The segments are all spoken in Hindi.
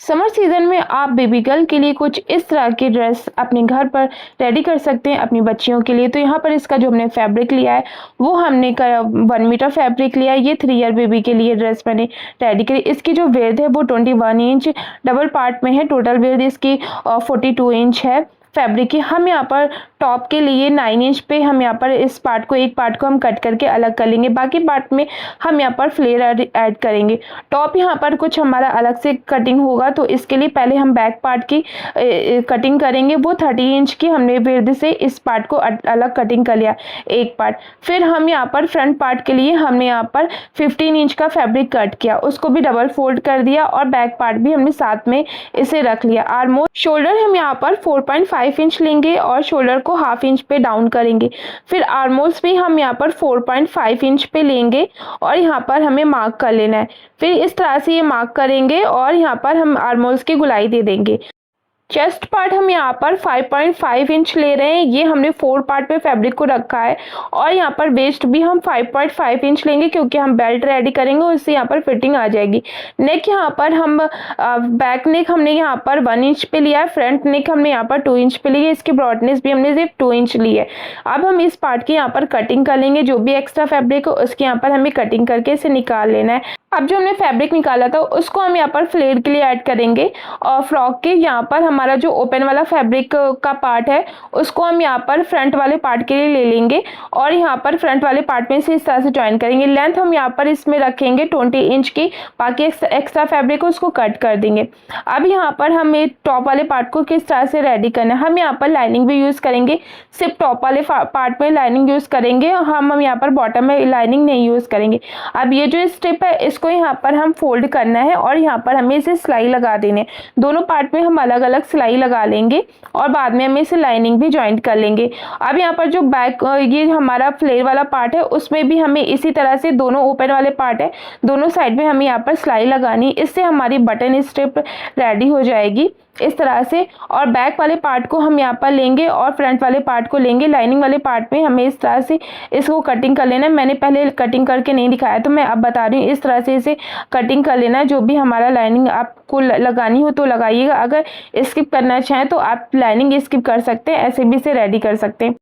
समर सीजन में आप बेबी गर्ल के लिए कुछ इस तरह की ड्रेस अपने घर पर रेडी कर सकते हैं अपनी बच्चियों के लिए। तो यहाँ पर इसका जो हमने फैब्रिक लिया है वो हमने 1 मीटर फैब्रिक लिया है। ये 3 ईयर बेबी के लिए ड्रेस मैंने रेडी करी। इसकी जो वेथ है वो 21 इंच डबल पार्ट में है। टोटल वेथ इसकी 42 इंच है फैब्रिक की। हम यहाँ पर टॉप के लिए 9 इंच पे हम यहाँ पर इस पार्ट को, एक पार्ट को हम कट करके अलग कर लेंगे। बाकी पार्ट में हम यहाँ पर फ्लेयर ऐड करेंगे। टॉप यहाँ पर कुछ हमारा अलग से कटिंग होगा, तो इसके लिए पहले हम बैक पार्ट की कटिंग करेंगे। वो 30 इंच की हमने विड्थ से इस पार्ट को अलग कटिंग कर लिया एक पार्ट। फिर हम यहाँ पर फ्रंट पार्ट के लिए हमने यहाँ पर 15 इंच का फैब्रिक कट किया, उसको भी डबल फोल्ड कर दिया और बैक पार्ट भी हमने साथ में इसे रख लिया। आर्म शोल्डर हम यहाँ पर 4.5 इंच लेंगे और शोल्डर को ½ इंच पे डाउन करेंगे। फिर आर्मोल्स भी हम यहाँ पर 4.5 इंच पे लेंगे और यहाँ पर हमें मार्क कर लेना है। फिर इस तरह से ये मार्क करेंगे और यहाँ पर हम आर्मोल्स की गुलाई दे देंगे। चेस्ट पार्ट हम यहाँ पर 5.5 इंच ले रहे हैं। ये हमने 4 पार्ट में फैब्रिक को रखा है और यहाँ पर वेस्ट भी हम 5.5 इंच लेंगे क्योंकि हम बेल्ट रेडी करेंगे, उससे यहाँ पर फिटिंग आ जाएगी। नेक यहाँ पर हम बैक नेक हमने यहाँ पर 1 इंच पे लिया है। फ्रंट नेक हमने यहाँ पर 2 इंच पे ली है। इसकी ब्रॉडनेस भी हमने सिर्फ 2 इंच ली है। अब हम इस पार्ट की यहाँ पर कटिंग कर लेंगे। जो भी एक्स्ट्रा फैब्रिक हो उसकी यहाँ पर हमें कटिंग करके इसे निकाल लेना है। अब जो हमने फैब्रिक निकाला था उसको हम यहाँ पर फ्लेयर के लिए ऐड करेंगे और फ्रॉक के यहाँ पर हमारा जो ओपन वाला फैब्रिक का पार्ट है उसको हम यहाँ पर फ्रंट वाले पार्ट के लिए ले लेंगे और यहाँ पर फ्रंट वाले पार्ट में से इस तरह से ज्वाइन करेंगे। लेंथ हम यहाँ पर इसमें रखेंगे 20 इंच की। बाकी एक्स्ट्रा फैब्रिक को उसको कट कर देंगे। अब यहाँ पर हमें टॉप वाले पार्ट को किस तरह से रेडी करना है, हम यहाँ पर लाइनिंग भी यूज़ करेंगे। सिर्फ टॉप वाले पार्ट में लाइनिंग यूज़ करेंगे, हम यहाँ पर बॉटम में लाइनिंग नहीं यूज़ करेंगे। अब ये जो स्टेप है इसको यहाँ पर हम फोल्ड करना है और यहाँ पर हमें इसे सिलाई लगा देने। दोनों पार्ट में हम अलग अलग सिलाई लगा लेंगे और बाद में हमें इसे लाइनिंग भी ज्वाइंट कर लेंगे। अब यहाँ पर जो बैक ये हमारा फ्लेयर वाला पार्ट है उसमें भी हमें इसी तरह से दोनों ओपन वाले पार्ट है दोनों साइड में हमें यहाँ पर सिलाई लगानी। इससे हमारी बटन स्ट्रिप रेडी हो जाएगी इस तरह से। और बैक वाले पार्ट को हम यहाँ पर लेंगे और फ्रंट वाले पार्ट को लेंगे। लाइनिंग वाले पार्ट में हमें इस तरह से इसको कटिंग कर लेना है। मैंने पहले कटिंग करके नहीं दिखाया तो मैं अब बता रही हूँ। इस तरह से इसे कटिंग कर लेना है। जो भी हमारा लाइनिंग आपको लगानी हो तो लगाइएगा। अगर स्किप करना चाहें तो आप लाइनिंग स्किप कर सकते हैं, ऐसे भी इसे रेडी कर सकते हैं।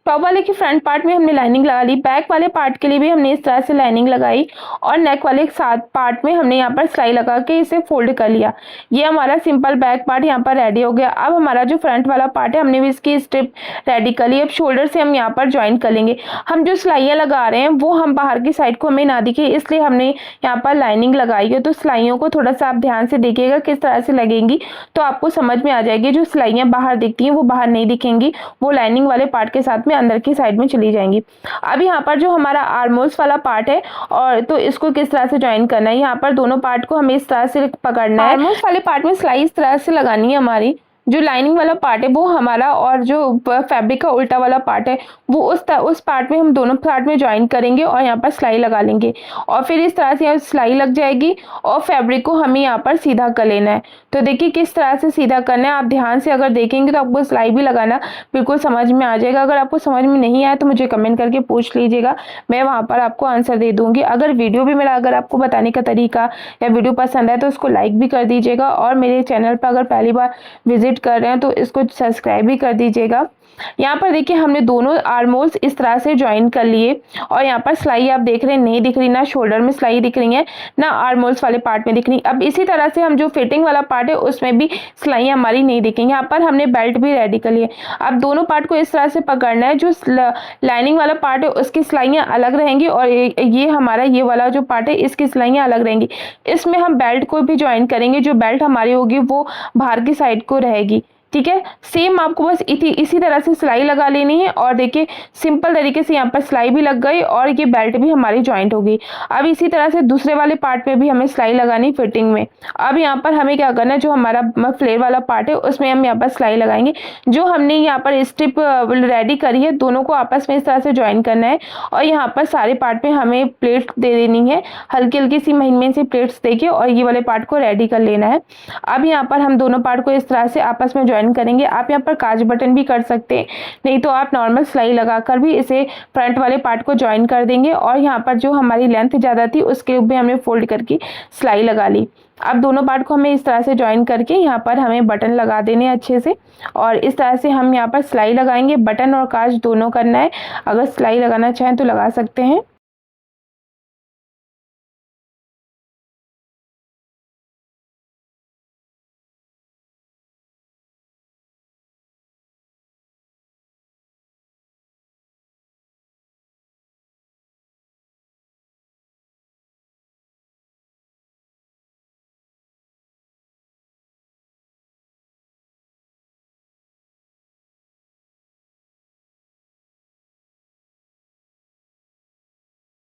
टॉप वाले की फ्रंट पार्ट में हमने लाइनिंग लगा ली। बैक वाले पार्ट के लिए भी हमने इस तरह से लाइनिंग लगाई और नेक वाले साथ पार्ट में हमने यहाँ पर सिलाई लगा के इसे फोल्ड कर लिया। ये हमारा सिंपल बैक पार्ट यहाँ पर रेडी हो गया। अब हमारा जो फ्रंट वाला पार्ट है हमने भी इसकी स्ट्रिप रेडी कर ली। अब शोल्डर से हम यहाँ पर ज्वाइन कर लेंगे। हम जो सिलाइयाँ लगा रहे हैं वो हम बाहर की साइड को हमें ना दिखे इसलिए हमने यहाँ पर लाइनिंग लगाई है। तो सिलाइयों को थोड़ा सा आप ध्यान से देखिएगा किस तरह से लगेंगी तो आपको समझ में आ जाएगी। जो सिलाइयाँ बाहर दिखती हैं वो बाहर नहीं दिखेंगी, वो लाइनिंग वाले पार्ट के साथ में अंदर की साइड में चली जाएंगी। अब यहाँ पर जो हमारा आर्मोल्स वाला पार्ट है और तो इसको किस तरह से ज्वाइन करना है, यहाँ पर दोनों पार्ट को हमें इस तरह से पकड़ना है। आर्मोल्स वाले पार्ट में सिलाई इस तरह से लगानी है। हमारी जो लाइनिंग वाला पार्ट है वो हमारा और जो फैब्रिक का उल्टा वाला पार्ट है वो उस पार्ट में हम दोनों पार्ट में ज्वाइन करेंगे और यहाँ पर सिलाई लगा लेंगे और फिर इस तरह से यहाँ सिलाई लग जाएगी और फैब्रिक को हमें यहाँ पर सीधा कर लेना है। तो देखिए किस तरह से सीधा करना है। आप ध्यान से अगर देखेंगे तो आपको सिलाई भी लगाना बिल्कुल समझ में आ जाएगा। अगर आपको समझ में नहीं आया तो मुझे कमेंट करके पूछ लीजिएगा, मैं वहाँ पर आपको आंसर दे दूँगी। अगर वीडियो भी मेरा अगर आपको बताने का तरीका या वीडियो पसंद आए तो उसको लाइक भी कर दीजिएगा और मेरे चैनल पर अगर पहली बार विजिट कर रहे हैं तो इसको सब्सक्राइब भी कर दीजिएगा। यहाँ पर देखिए हमने दोनों आर्मोल्स इस तरह से ज्वाइन कर लिए और यहाँ पर सिलाई आप देख रहे हैं नहीं दिख रही, ना शोल्डर में सिलाई दिख रही है ना आर्मोल्स वाले पार्ट में दिख रही। अब इसी तरह से हम जो फिटिंग वाला पार्ट है उसमें भी सिलाई हमारी नहीं दिखेंगी। यहाँ पर हमने बेल्ट भी रेडी कर लिए। अब दोनों पार्ट को इस तरह से पकड़ना है। जो लाइनिंग वाला पार्ट है उसकी सिलाइयाँ अलग रहेंगी और ये हमारा ये वाला जो पार्ट है इसकी सिलाइयाँ अलग रहेंगी। इसमें हम बेल्ट को भी ज्वाइन करेंगे। जो बेल्ट हमारी होगी वो बाहर की साइड को रहेगी। ठीक है, सेम आपको बस इसी तरह से सिलाई लगा लेनी है और देखिए सिंपल तरीके से यहाँ पर सिलाई भी लग गई और ये बेल्ट भी हमारी ज्वाइंट हो गई। अब इसी तरह से दूसरे वाले पार्ट पे भी हमें सिलाई लगानी फिटिंग में। अब यहाँ पर हमें क्या करना है, जो हमारा फ्लेयर वाला पार्ट है उसमें हम यहाँ पर सिलाई लगाएंगे। जो हमने यहाँ पर स्ट्रिप रेडी करी है दोनों को आपस में इस तरह से ज्वाइन करना है और यहाँ पर सारे पार्ट में हमें प्लेट दे देनी है। हल्की हल्की सी महीन सी प्लेट्स देके और ये वाले पार्ट को रेडी कर लेना है। अब यहाँ पर हम दोनों पार्ट को इस तरह से आपस में ज्वाइन करेंगे। आप यहाँ पर काज बटन भी कर सकते हैं, नहीं तो आप नॉर्मल सिलाई लगाकर भी इसे फ्रंट वाले पार्ट को ज्वाइन कर देंगे। और यहाँ पर जो हमारी लेंथ ज़्यादा थी उसके भी हमने फोल्ड करके सिलाई लगा ली। अब दोनों पार्ट को हमें इस तरह से ज्वाइन करके यहाँ पर हमें बटन लगा देने अच्छे से, और इस तरह से हम यहाँ पर सिलाई लगाएंगे। बटन और काज दोनों करना है, अगर सिलाई लगाना चाहें तो लगा सकते हैं।